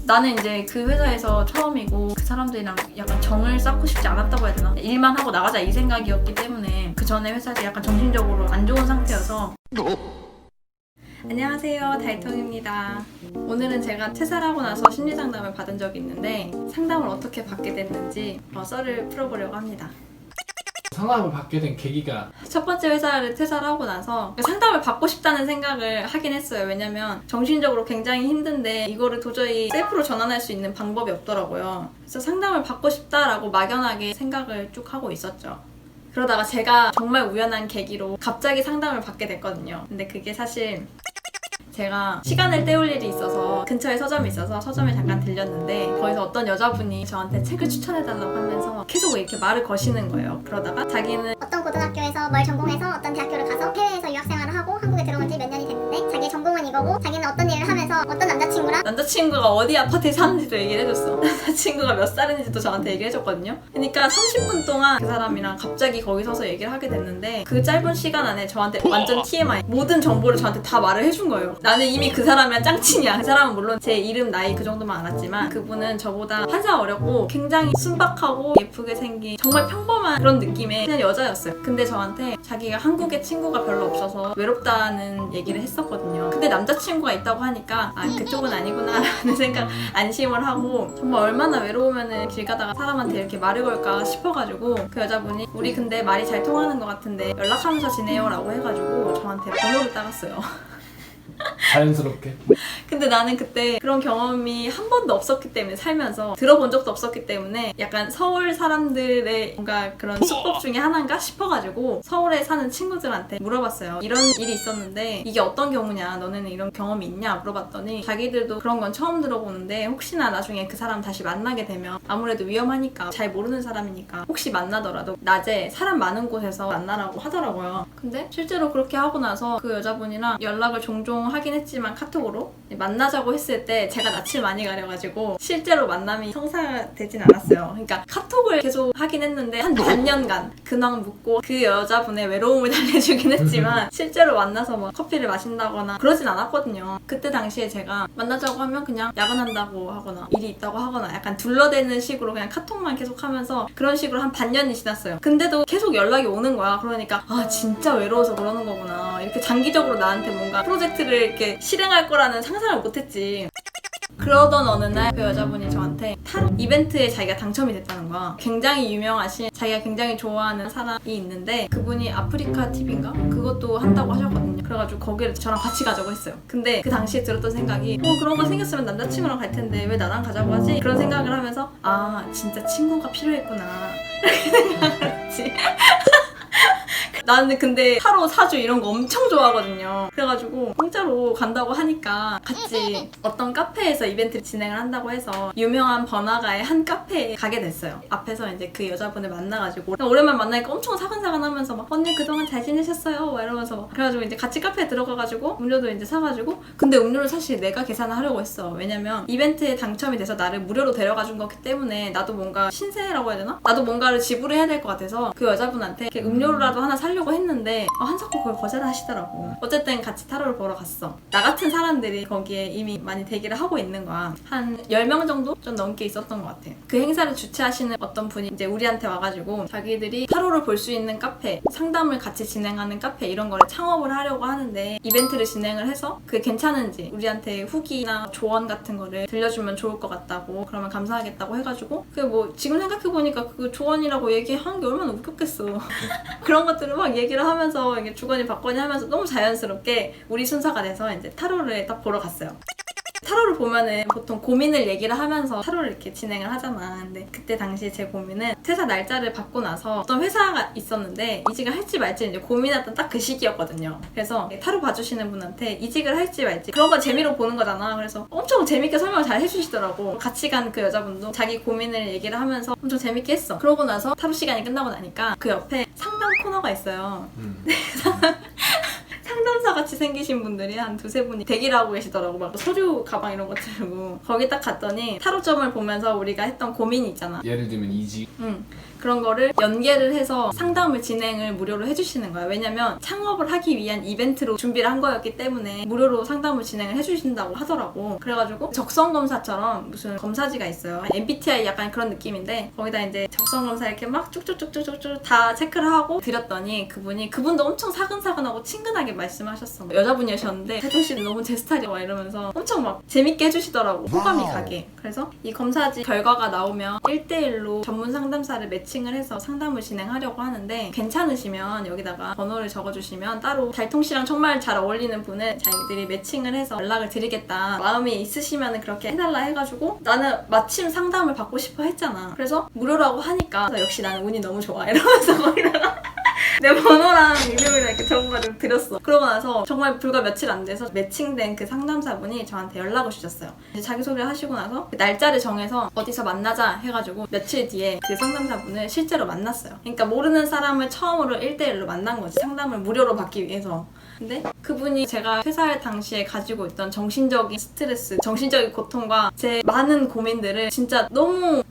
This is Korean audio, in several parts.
나는 이제 그 회사에서 처음이고 그 사람들이랑 약간 정을 쌓고 싶지 않았다고 해야 되나? 일만 하고 나가자 이 생각이었기 때문에 그 전에 회사에서 약간 정신적으로 안 좋은 상태여서. 안녕하세요, 달통입니다. 오늘은 제가 퇴사하고 나서 심리상담을 받은 적이 있는데 상담을 어떻게 받게 됐는지 썰을 풀어보려고 합니다. 상담을 받게 된 계기가 첫 번째 회사를 퇴사를 하고 나서 상담을 받고 싶다는 생각을 하긴 했어요. 왜냐면 정신적으로 굉장히 힘든데 이거를 도저히 셀프로 전환할 수 있는 방법이 없더라고요. 그래서 상담을 받고 싶다라고 막연하게 생각을 쭉 하고 있었죠. 그러다가 제가 정말 우연한 계기로 갑자기 상담을 받게 됐거든요. 근데 그게 사실 제가 시간을 때울 일이 있어서 근처에 서점이 있어서 서점에 잠깐 들렸는데 거기서 어떤 여자분이 저한테 책을 추천해달라고 하면서 계속 이렇게 말을 거시는 거예요. 그러다가 자기는 어떤 고등학교에서 뭘 전공해서 어떤 대학교를 가서 해외에서 유학생활을 하고 한국에 들어온 지 몇 년이 됐는데 자기 전공은 이거고 자기는 어떤 일을 하면서 어떤 남자친구가 어디 아파트에 사는지도 얘기를 해줬어. 남자친구가 몇 살인지도 저한테 얘기를 해줬거든요. 그러니까 30분 동안 그 사람이랑 갑자기 거기 서서 얘기를 하게 됐는데 그 짧은 시간 안에 저한테 완전 TMI 모든 정보를 저한테 다 말을 해준 거예요. 나는 이미 그 사람이랑 짱친이야. 그 사람은 물론 제 이름, 나이 그 정도만 알았지만 그분은 저보다 한 살 어렸고 굉장히 순박하고 예쁘게 생긴 정말 평범한 그런 느낌의 그냥 여자였어요. 근데 저한테 자기가 한국에 친구가 별로 없어서 외롭다는 얘기를 했었거든요. 근데 남자친구가 있다고 하니까 아 그쪽은 아니구나 라는 생각 안심을 하고 정말 얼마나 외로우면은 길 가다가 사람한테 이렇게 말을 걸까 싶어가지고 그 여자분이 우리 근데 말이 잘 통하는 것 같은데 연락하면서 지내요 라고 해가지고 저한테 번호를 따갔어요. 자연스럽게. 근데 나는 그때 그런 경험이 한 번도 없었기 때문에 살면서 들어본 적도 없었기 때문에 약간 서울 사람들의 뭔가 그런 수법 중에 하나인가 싶어가지고 서울에 사는 친구들한테 물어봤어요. 이런 일이 있었는데 이게 어떤 경우냐, 너네는 이런 경험이 있냐 물어봤더니 자기들도 그런 건 처음 들어보는데 혹시나 나중에 그 사람 다시 만나게 되면 아무래도 위험하니까 잘 모르는 사람이니까 혹시 만나더라도 낮에 사람 많은 곳에서 만나라고 하더라고요. 근데 실제로 그렇게 하고 나서 그 여자분이랑 연락을 종종 하긴 했지만 카톡으로 만나자고 했을 때 제가 낯을 많이 가려가지고 실제로 만남이 성사되진 않았어요. 그러니까 카톡을 계속 하긴 했는데 한 반년간 근황 묻고 그 여자분의 외로움을 달래주긴 했지만 실제로 만나서 막 커피를 마신다거나 그러진 않았거든요. 그때 당시에 제가 만나자고 하면 그냥 야근한다고 하거나 일이 있다고 하거나 약간 둘러대는 식으로 그냥 카톡만 계속 하면서 그런 식으로 한 반년이 지났어요. 근데도 계속 연락이 오는 거야. 그러니까 아 진짜 외로워서 그러는 거구나. 이렇게 장기적으로 나한테 뭔가 프로젝트를 이렇게 실행할 거라는 상상을 못했지. 그러던 어느 날 그 여자분이 저한테 타로 이벤트에 자기가 당첨이 됐다는 거야. 굉장히 유명하신 자기가 굉장히 좋아하는 사람이 있는데 그분이 아프리카 TV인가? 그것도 한다고 하셨거든요. 그래가지고 거기를 저랑 같이 가자고 했어요. 근데 그 당시에 들었던 생각이 그런 거 생겼으면 남자친구랑 갈 텐데 왜 나랑 가자고 하지? 그런 생각을 하면서 아 진짜 친구가 필요했구나 이렇게 생각을 했지. 나는 근데 타로 사주 이런 거 엄청 좋아하거든요. 그래가지고 공짜로 간다고 하니까 같이 어떤 카페에서 이벤트를 진행을 한다고 해서 유명한 번화가의 한 카페에 가게 됐어요. 앞에서 이제 그 여자분을 만나가지고 오랜만에 만나니까 엄청 사근사근하면서 막 언니 그동안 잘 지내셨어요? 막 이러면서 막 그래가지고 이제 같이 카페에 들어가가지고 음료도 이제 사가지고 근데 음료를 사실 내가 계산을 하려고 했어. 왜냐면 이벤트에 당첨이 돼서 나를 무료로 데려가준 거기 때문에 나도 뭔가 신세라고 해야 되나? 나도 뭔가를 지불을 해야 될 것 같아서 그 여자분한테 이렇게 음료라도 하나 살려고 했는데 한사코 그걸 거절하시더라고. 어쨌든 같이 타로를 보러 갔어. 나 같은 사람들이 거기에 이미 많이 대기를 하고 있는 거야. 한 10명 정도? 좀 넘게 있었던 것 같아. 그 행사를 주최하시는 어떤 분이 이제 우리한테 와가지고 자기들이 타로를 볼 수 있는 카페, 상담을 같이 진행하는 카페 이런 거를 창업을 하려고 하는데 이벤트를 진행을 해서 그게 괜찮은지 우리한테 후기나 조언 같은 거를 들려주면 좋을 것 같다고 그러면 감사하겠다고 해가지고 그게 뭐 지금 생각해보니까 그 조언이라고 얘기한 게 얼마나 웃겼겠어. 그런 것들을 막 얘기를 하면서 이게 주거니 받거니 하면서 너무 자연스럽게 우리 순서가 돼서 이제 타로를 딱 보러 갔어요. 타로를 보면은 보통 고민을 얘기를 하면서 타로를 이렇게 진행을 하잖아. 근데 그때 당시 제 고민은 퇴사 날짜를 받고 나서 어떤 회사가 있었는데 이직을 할지 말지 이제 고민했던 딱 그 시기였거든요. 그래서 타로 봐주시는 분한테 이직을 할지 말지 그런 거 재미로 보는 거잖아. 그래서 엄청 재밌게 설명을 잘 해주시더라고. 같이 간 그 여자분도 자기 고민을 얘기를 하면서 엄청 재밌게 했어. 그러고 나서 타로 시간이 끝나고 나니까 그 옆에 상담 코너가 있어요. 상담사 같이 생기신 분들이 한 두세 분이 대기를 하고 계시더라고. 막 서류 가방 이런 거 들고 거기 딱 갔더니 타로점을 보면서 우리가 했던 고민이 있잖아. 예를 들면 이직. 그런 거를 연계를 해서 상담을 진행을 무료로 해주시는 거예요. 왜냐면 창업을 하기 위한 이벤트로 준비를 한 거였기 때문에 무료로 상담을 진행을 해주신다고 하더라고. 그래가지고 적성검사처럼 무슨 검사지가 있어요. MBTI 약간 그런 느낌인데 거기다 이제 적성검사 이렇게 막 쭉쭉쭉쭉쭉 다 체크를 하고 드렸더니 그분도 엄청 사근사근하고 친근하게 말씀하셨어. 여자분이셨는데 태동 씨는 너무 제 스타일이야 막 이러면서 엄청 막 재밌게 해주시더라고. 호감이 가게. 그래서 이 검사지 결과가 나오면 1대1로 전문 상담사를 매칭을 해서 상담을 진행하려고 하는데 괜찮으시면 여기다가 번호를 적어주시면 따로 달통 씨랑 정말 잘 어울리는 분을 자기들이 매칭을 해서 연락을 드리겠다. 마음이 있으시면 그렇게 해달라 해가지고 나는 마침 상담을 받고 싶어 했잖아. 그래서 무료라고 하니까 역시 나는 운이 너무 좋아 이러면서 거기다가 내 번호랑 이름이랑 이렇게 적어가지고 드렸어. 그러고 나서 정말 불과 며칠 안 돼서 매칭된 그 상담사분이 저한테 연락을 주셨어요. 이제 자기소개를 하시고 나서 그 날짜를 정해서 어디서 만나자 해가지고 며칠 뒤에 그 상담사분을 실제로 만났어요. 그러니까 모르는 사람을 처음으로 1대1로 만난 거지. 상담을 무료로 받기 위해서. 근데 그분이 제가 퇴사할 당시에 가지고 있던 정신적인 스트레스, 정신적인 고통과 제 많은 고민들을 진짜 너무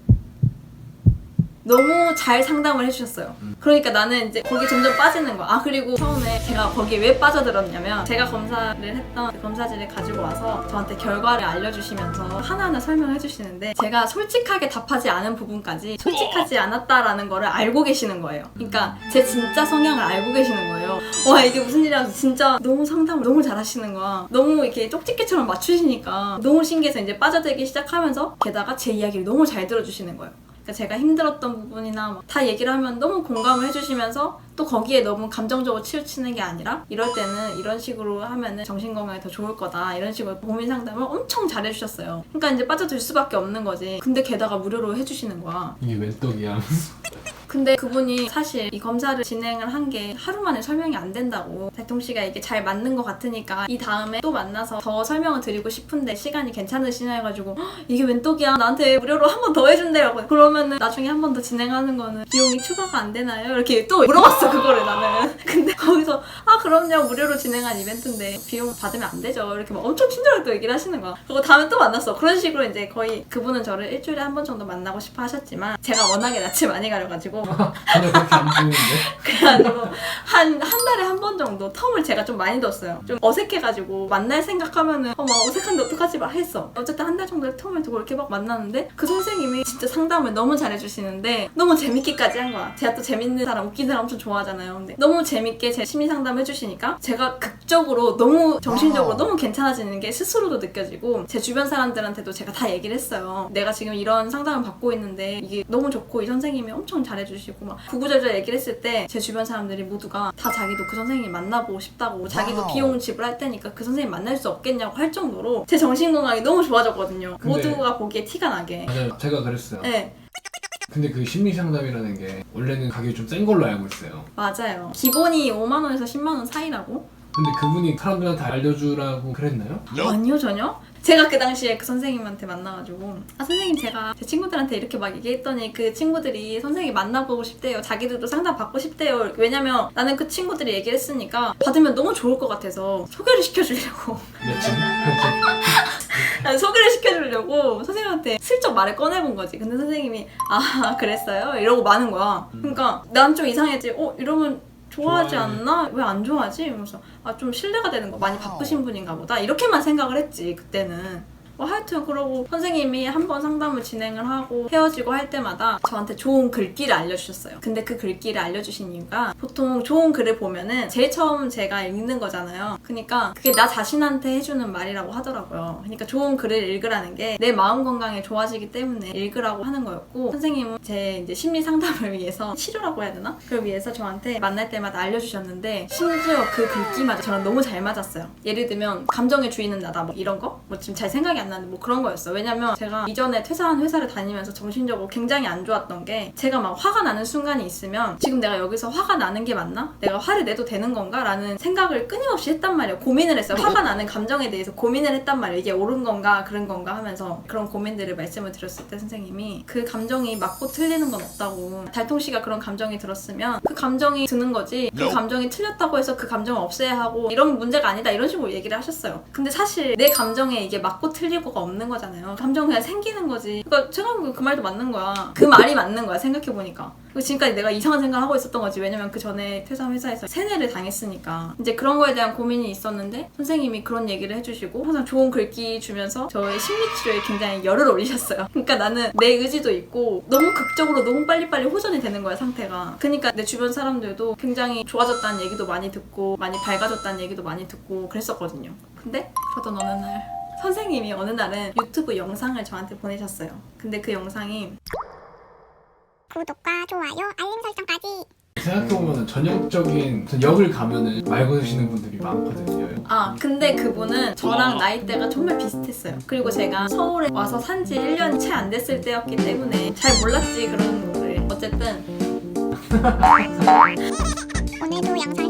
잘 상담을 해주셨어요. 그러니까 나는 이제 거기 점점 빠지는 거야. 그리고 처음에 제가 거기에 왜 빠져들었냐면 제가 검사를 했던 그 검사지를 가지고 와서 저한테 결과를 알려주시면서 하나하나 설명해 주시는데 제가 솔직하게 답하지 않은 부분까지 솔직하지 않았다라는 거를 알고 계시는 거예요. 그러니까 제 진짜 성향을 알고 계시는 거예요. 와 이게 무슨 일이라서 진짜 너무 상담을 너무 잘하시는 거야. 너무 이렇게 쪽집게처럼 맞추시니까 너무 신기해서 이제 빠져들기 시작하면서 게다가 제 이야기를 너무 잘 들어주시는 거예요. 그러니까 제가 힘들었던 부분이나 막 다 얘기를 하면 너무 공감을 해주시면서 또 거기에 너무 감정적으로 치우치는 게 아니라 이럴 때는 이런 식으로 하면은 정신건강에 더 좋을 거다 이런 식으로 고민 상담을 엄청 잘해주셨어요. 그러니까 이제 빠져들 수밖에 없는 거지. 근데 게다가 무료로 해주시는 거야. 이게 웬 떡이야. 근데 그분이 사실 이 검사를 진행을 한 게 하루 만에 설명이 안 된다고. 달통 씨가 이게 잘 맞는 것 같으니까 이 다음에 또 만나서 더 설명을 드리고 싶은데 시간이 괜찮으시냐 해가지고 이게 웬 떡이야. 나한테 무료로 한 번 더 해준대요. 그러면은 나중에 한 번 더 진행하는 거는 비용이 추가가 안 되나요? 이렇게 또 물어봤어 그거를 나는. 근데 거기서 그럼요 무료로 진행한 이벤트인데 비용 받으면 안 되죠. 이렇게 막 엄청 친절하게 또 얘기를 하시는 거야. 그리고 다음에 또 만났어. 그런 식으로 이제 거의 그분은 저를 일주일에 한 번 정도 만나고 싶어 하셨지만 제가 워낙에 낯을 많이 가려가지고 전혀 그렇게 안 보이는데? 그래가지고 한 달에 한 번 정도 텀을 제가 좀 많이 뒀어요. 좀 어색해가지고 만날 생각하면은 막 어색한데 어떡하지 막 했어. 어쨌든 한 달 정도의 텀을 두고 이렇게 막 만났는데 그 선생님이 진짜 상담을 너무 잘해주시는데 너무 재밌게까지 한 거야. 제가 또 재밌는 사람, 웃긴 사람 엄청 좋아하잖아요. 근데 너무 재밌게 제 심리 상담 해주시니까 제가 극적으로 너무 정신적으로 너무 괜찮아지는 게 스스로도 느껴지고 제 주변 사람들한테도 제가 다 얘기를 했어요. 내가 지금 이런 상담을 받고 있는데 이게 너무 좋고 이 선생님이 엄청 잘해주시고 막 구구절절 얘기를 했을 때 제 주변 사람들이 모두가 다 자기도 그 선생님 만나보고 싶다고 자기도 비용 지불할 테니까 그 선생님 만날 수 없겠냐고 할 정도로 제 정신건강이 너무 좋아졌거든요. 근데 모두가 보기에 티가 나게. 맞아요. 제가 그랬어요. 네. 근데 그 심리상담이라는 게 원래는 가격이 좀 센 걸로 알고 있어요. 맞아요. 기본이 5만 원에서 10만 원 사이라고? 근데 그분이 사람들한테 알려주라고 그랬나요? 아니요 전혀. 제가 그 당시에 그 선생님한테 만나가지고 선생님 제가 제 친구들한테 이렇게 막 얘기했더니 그 친구들이 선생님 만나보고 싶대요. 자기들도 상담 받고 싶대요. 왜냐면 나는 그 친구들이 얘기를 했으니까 받으면 너무 좋을 것 같아서 소개를 시켜주려고 며칠? 아니, 소개를 시켜주려고 선생님한테 슬쩍 말을 꺼내본 거지. 근데 선생님이 그랬어요? 이러고 마는 거야. 그러니까 난 좀 이상했지. 이러면 좋아하지 좋아해. 않나? 왜 안 좋아하지? 이러면서 좀 신뢰가 되는 거 많이 바쁘신 분인가 보다 이렇게만 생각을 했지 그때는. 하여튼 그러고 선생님이 한 번 상담을 진행을 하고 헤어지고 할 때마다 저한테 좋은 글귀를 알려주셨어요. 근데 그 글귀를 알려주신 이유가 보통 좋은 글을 보면은 제일 처음 제가 읽는 거잖아요. 그러니까 그게 나 자신한테 해주는 말이라고 하더라고요. 그러니까 좋은 글을 읽으라는 게 내 마음 건강에 좋아지기 때문에 읽으라고 하는 거였고 선생님은 제 이제 심리 상담을 위해서 치료라고 해야 되나? 그걸 위해서 저한테 만날 때마다 알려주셨는데 심지어 그 글귀마저 저랑 너무 잘 맞았어요. 예를 들면 감정의 주인은 나다 뭐 이런 거? 뭐 지금 잘 생각이 안 나는데 뭐 그런 거였어. 왜냐면 제가 이전에 퇴사한 회사를 다니면서 정신적으로 굉장히 안 좋았던 게 제가 막 화가 나는 순간이 있으면 지금 내가 여기서 화가 나는 게 맞나? 내가 화를 내도 되는 건가? 라는 생각을 끊임없이 했단 말이에요. 고민을 했어요. 화가 나는 감정에 대해서 고민을 했단 말이에요. 이게 옳은 건가 그런 건가 하면서 그런 고민들을 말씀을 드렸을 때 선생님이 그 감정이 맞고 틀리는 건 없다고. 달통 씨가 그런 감정이 들었으면 그 감정이 드는 거지 그 감정이 틀렸다고 해서 그 감정을 없애야 하고 이런 문제가 아니다 이런 식으로 얘기를 하셨어요. 근데 사실 내 감정에 이게 맞고 틀린 이유가 없는 거잖아요. 감정 그냥 생기는 거지. 그러니까 생각해보면 그 말도 맞는 거야. 그 말이 맞는 거야, 생각해보니까. 그리고 지금까지 내가 이상한 생각을 하고 있었던 거지. 왜냐면 그 전에 퇴사한 회사에서 세뇌를 당했으니까. 이제 그런 거에 대한 고민이 있었는데 선생님이 그런 얘기를 해주시고 항상 좋은 글귀 주면서 저의 심리치료에 굉장히 열을 올리셨어요. 그러니까 나는 내 의지도 있고 너무 극적으로 너무 빨리빨리 호전이 되는 거야, 상태가. 그러니까 내 주변 사람들도 굉장히 좋아졌다는 얘기도 많이 듣고 많이 밝아졌다는 얘기도 많이 듣고 그랬었거든요. 근데 그러던 어느 날 선생님이 어느 날은 유튜브 영상을 저한테 보내셨어요. 근데 그 영상이 구독과 좋아요, 알림 설정까지. 생각해보면 전형적인 무슨 역을 가면은 말 거시는 분들이 많거든요. 근데 그분은 저랑 나이대가 정말 비슷했어요. 그리고 제가 서울에 와서 산지 1년이 채 안 됐을 때였기 때문에 잘 몰랐지, 그런 거를. 어쨌든 오늘도 영상